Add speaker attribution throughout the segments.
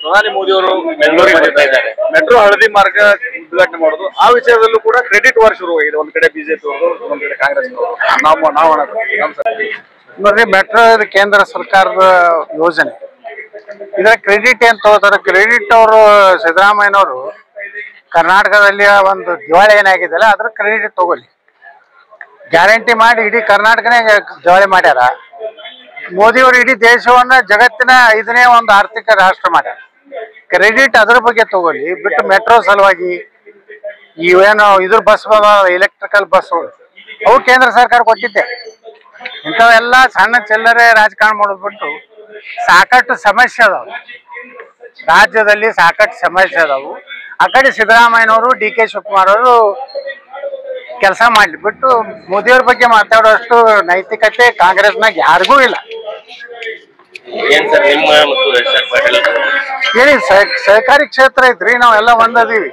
Speaker 1: ಪ್ರಧಾನಿ ಮೋದಿ ಅವರು ಬೆಂಗಳೂರಿಗೆ ಬರ್ತಾ ಇದ್ದಾರೆ, ಮೆಟ್ರೋ ಹಳದಿ ಮಾರ್ಗ ಉದ್ಘಾಟನೆ ಮಾಡೋದು ಆ ವಿಚಾರದಲ್ಲೂ ಕೂಡ ಕ್ರೆಡಿಟ್ ವಾರ್ ಶುರುವಾಗಿದೆ. ಒಂದ್ ಕಡೆ ಬಿಜೆಪಿ ಅವರು, ಒಂದ್ ಕಡೆ ಕಾಂಗ್ರೆಸ್
Speaker 2: ನೋಡ್ರಿ, ಮೆಟ್ರೋ ಇದು ಕೇಂದ್ರ ಸರ್ಕಾರದ ಯೋಜನೆ. ಇದರ ಕ್ರೆಡಿಟ್ ಏನ್ ತಗೋತಾರೆ? ಕ್ರೆಡಿಟ್ ಅವರು ಸಿದ್ದರಾಮಯ್ಯನವರು ಕರ್ನಾಟಕದಲ್ಲಿ ಒಂದು ದಿವಾಳಿ ಏನಾಗಿದೆಯಲ್ಲ ಅದ್ರ ಕ್ರೆಡಿಟ್ ತಗೊಳ್ಳಿ. ಗ್ಯಾರಂಟಿ ಮಾಡಿ ಇಡೀ ಕರ್ನಾಟಕನೇ ದಿವಾಳಿ ಮಾಡ್ಯಾರ. ಮೋದಿಯವರು ಇಡೀ ದೇಶವನ್ನ ಜಗತ್ತಿನ 5ನೇ ಒಂದು ಆರ್ಥಿಕ ರಾಷ್ಟ್ರ ಮಾಡ್ಯಾರ. ಕ್ರೆಡಿಟ್ ಅದ್ರ ಬಗ್ಗೆ ತಗೊಳ್ಳಿ, ಬಿಟ್ಟು ಮೆಟ್ರೋ ಸಲುವಾಗಿ ಇವೇನು ಇದ್ರ ಬಸ್ ಎಲೆಕ್ಟ್ರಿಕಲ್ ಬಸ್ಗಳು ಅವು ಕೇಂದ್ರ ಸರ್ಕಾರ ಕೊಟ್ಟಿದ್ದೆ. ಇಂಥವೆಲ್ಲ ಸಣ್ಣ ಚಿಲ್ಲರೆ ರಾಜಕಾರಣ ಮಾಡೋದ್ಬಿಟ್ಟು ಸಾಕಷ್ಟು ಸಮಸ್ಯೆ ಅದಾವ ರಾಜ್ಯದಲ್ಲಿ, ಸಾಕಷ್ಟು ಸಮಸ್ಯೆ ಅದಾವು. ಆ ಕಡೆ ಸಿದ್ದರಾಮಯ್ಯನವರು, DK ಶಿವಕುಮಾರ್ ಅವರು ಕೆಲಸ ಮಾಡ್ಲಿ, ಬಿಟ್ಟು ಮೋದಿಯವ್ರ ಬಗ್ಗೆ ಮಾತಾಡೋಷ್ಟು ನೈತಿಕತೆ ಕಾಂಗ್ರೆಸ್ನಾಗ ಯಾರಿಗೂ ಇಲ್ಲ. ಹೇಳಿ, ಸಹಕಾರಿ ಕ್ಷೇತ್ರ ಐತ್ರಿ, ನಾವೆಲ್ಲ ಒಂದದೀವಿ.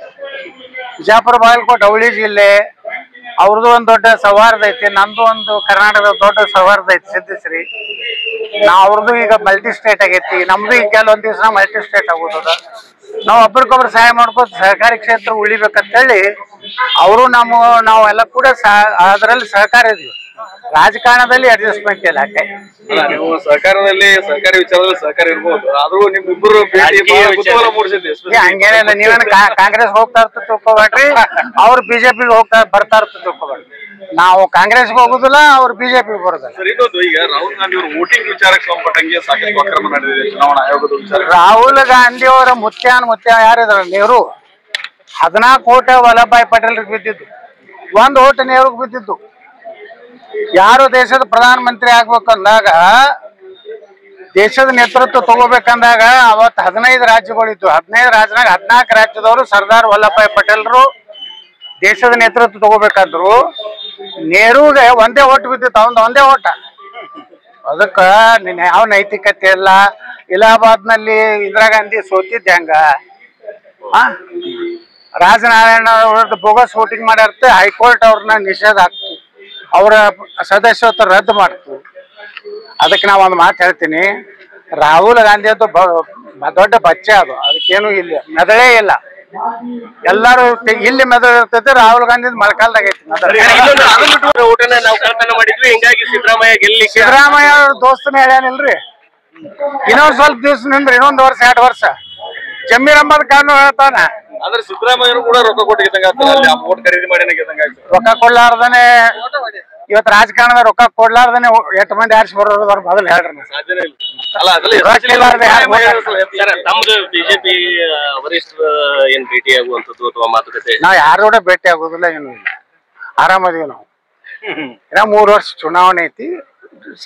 Speaker 2: ಬಿಜಾಪುರ, ಬಾಗಲಕೋಟೆ, ಅವಳಿ ಜಿಲ್ಲೆ ಅವ್ರದ್ದು ಒಂದು ದೊಡ್ಡ ಸೌಹಾರ್ದ ಐತಿ, ನಮ್ದು ಒಂದು ಕರ್ನಾಟಕದ ದೊಡ್ಡ ಸೌಹಾರ್ದ ಐತಿ ಸಿದ್ಧಿಸ್ರಿ. ಅವ್ರದ್ದು ಈಗ ಮಲ್ಟಿ ಸ್ಟೇಟ್ ಆಗೈತಿ, ನಮ್ದು ಈಗ ಕೆಲವೊಂದ್ ದಿವಸ ಮಲ್ಟಿ ಸ್ಟೇಟ್ ಆಗೋದ. ನಾವು ಒಬ್ರಿಗೊಬ್ರು ಸಹಾಯ ಮಾಡ್ಕೋತ ಸಹಕಾರಿ ಕ್ಷೇತ್ರ ಉಳಿಬೇಕಂತೇಳಿ ಅವರು ನಾವೆಲ್ಲ ಕೂಡ ಅದರಲ್ಲಿ ಸಹಕಾರ ಇದೀವಿ. ರಾಜಕಾರಣದಲ್ಲಿ ಅಡ್ಜಸ್ಟ್ಮೆಂಟ್ ಇಲ್ಲ.
Speaker 1: ನೀವು ಸಹಕಾರದಲ್ಲಿ ಸಹಕಾರಿ ವಿಚಾರದಲ್ಲಿ ಸಹಕಾರ ಇರ್ಬೋದು, ಆದ್ರೂ ನಿಮ್ಮಿಬ್ಬರು
Speaker 2: ಹಂಗೇನಿಲ್ಲ. ನೀವೇನು ಕಾಂಗ್ರೆಸ್ ಹೋಗ್ತಾ ಇರ್ತ ತಿಳ್ಕೊಬೇಡ್ರಿ, ಅವ್ರು ಬಿಜೆಪಿಗೆ ಬರ್ತಾ ಇರ್ತ ತಿಳ್ಕೊಬೇಡ್ರಿ. ನಾವು ಕಾಂಗ್ರೆಸ್ಗೆ ಹೋಗುದಿಲ್ಲ, ಅವ್ರು ಬಿಜೆಪಿಗೆ ಬರೋದಿಲ್ಲ.
Speaker 1: ಇನ್ನೊಂದು, ಈಗ ರಾಹುಲ್ ಗಾಂಧಿ ಅವರು ವೋಟಿಂಗ್ ವಿಚಾರಕ್ಕೆ ಸಂಬಂಧಪಟ್ಟಂಗೆ ಸಾಕಷ್ಟು ಅಕ್ರಮ ನಡೆದಿದೆ ಚುನಾವಣಾ ಆಯೋಗದ ವಿಚಾರ.
Speaker 2: ರಾಹುಲ್ ಗಾಂಧಿ ಅವರ ಮುತ್ಯ ಯಾರಿದ್ರ? ನೆಹರು. 14 ಕೋಟಿ ವಲ್ಲಭಭಾಯಿ ಪಟೇಲ್ರಿಗೆ ಬಿದ್ದಿದ್ದು, 1 ಓಟ್ ನೆಹರುಗೆ ಬಿದ್ದಿದ್ದು. ಯಾರು ದೇಶದ ಪ್ರಧಾನ ಮಂತ್ರಿ ಆಗ್ಬೇಕಂದಾಗ, ದೇಶದ ನೇತೃತ್ವ ತಗೋಬೇಕಂದಾಗ ಅವತ್ತು 15 ರಾಜ್ಯಗಳಿದ್ದು. 15 ರಾಜ್ಯನಾಗ 14 ರಾಜ್ಯದವರು ಸರ್ದಾರ್ ವಲ್ಲಭಭಾಯಿ ಪಟೇಲ್ರು ದೇಶದ ನೇತೃತ್ವ ತಗೋಬೇಕಾದ್ರು ನೆಹರುಗೆ 1 ಓಟ್ ಬಿದ್ದಿತ್ತು, ಅವನ್ 1 ಓಟ. ಅದಕ್ಕ ಯಾವ ನೈತಿಕತೆ ಇಲ್ಲ. ಇಲಾಹಾಬಾದ್ನಲ್ಲಿ ಇಂದಿರಾ ಗಾಂಧಿ ಸೋತಿದ್ದೆ ಹಂಗ. ರಾಜನಾರಾಯಣ ಅವ್ರದ್ದು ಬೋಗಸ್ ವೋಟಿಂಗ್ ಮಾಡ್ಯಾರ್ತೆ, ಹೈಕೋರ್ಟ್ ಅವ್ರನ್ನ ನಿಷೇಧ ಹಾಕ್ತು, ಅವರ ಸದಸ್ಯತ್ವ ರದ್ದು ಮಾಡ್ತು. ಅದಕ್ಕೆ ನಾವು ಒಂದು ಮಾತು ಹೇಳ್ತೀನಿ, ರಾಹುಲ್ ಗಾಂಧಿ ಅದು ದೊಡ್ಡ ಬಚ್ಚೆ, ಅದಕ್ಕೇನು ಇಲ್ಲ, ಮೆದಳೇ ಇಲ್ಲ. ಎಲ್ಲಾರು ಇಲ್ಲಿ ಮೆದಳು ಇರ್ತೈತೆ, ರಾಹುಲ್ ಗಾಂಧಿ ಮೊಳಕಾಲ್ದಾಗ ಐತಿ. ಸಿದ್ದರಾಮಯ್ಯ ಅವ್ರ ದೋಸ್ತನ ಹೇಳ್ಯಾನಿಲ್ರಿ, ಇನ್ನೊಂದ್ ಸ್ವಲ್ಪ ದಿವ್ಸ ನಿಂದ್ರಿ, ಇನ್ನೊಂದ್ ವರ್ಷ 2 ವರ್ಷ ಜಮೀರ್ ಅಹ್ಮದ್ ಖಾನ್ ಹೇಳ್ತಾನ.
Speaker 1: ಆದ್ರೆ ಸಿದ್ದರಾಮಯ್ಯರು ಕೂಡ ರೊಕ್ಕ ಕೊಟ್ಟು ಖರೀದಿ ಮಾಡಿ
Speaker 2: ರೊಕ್ಕ ಕೊಡ್ಲಾರ್ದನೆ ಇವತ್ತು ರಾಜಕಾರಣದ ರೊಕ್ಕ ಕೊಡ್ಲಾರ್ದನೆ 8 ಮಂದಿ ಆರಿಸಿ ಬರೋರು ಮೊದಲು ಹೇಳ್ರಿ.
Speaker 1: ನಮ್ದು ಬಿಜೆಪಿ ವರಿಷ್ಠ ಏನ್ ಭೇಟಿ ಆಗುವಂತದ್ದು ಅಥವಾ ಮಾತುಕತೆ?
Speaker 2: ನಾವ್ ಯಾರು ಕೂಡ ಭೇಟಿ ಆಗೋದಿಲ್ಲ, ಏನು ಇಲ್ಲ, ಆರಾಮದೀವಿ ನಾವು. ಇನ್ನ 3 ವರ್ಷ ಚುನಾವಣೆ ಐತಿ,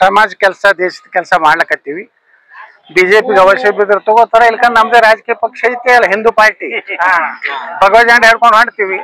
Speaker 2: ಸಮಾಜ ಕೆಲಸ, ದೇಶದ ಕೆಲಸ ಮಾಡ್ಲಕತ್ತೀವಿ. ಬಿಜೆಪಿಗೆ ಅವಶ್ಯ ಬಿದ್ರೆ ತಗೋತಾರ, ಇಲ್ಕಂದ್ರೆ ನಮ್ದೇ ರಾಜಕೀಯ ಪಕ್ಷ ಐತಿ ಅಲ್ಲ, ಹಿಂದೂ ಪಾರ್ಟಿ, ಭಗವತ್ ಜಂಡ ಹೇಳ್ಕೊಂಡು ಹೊಂಡ್ತೀವಿ.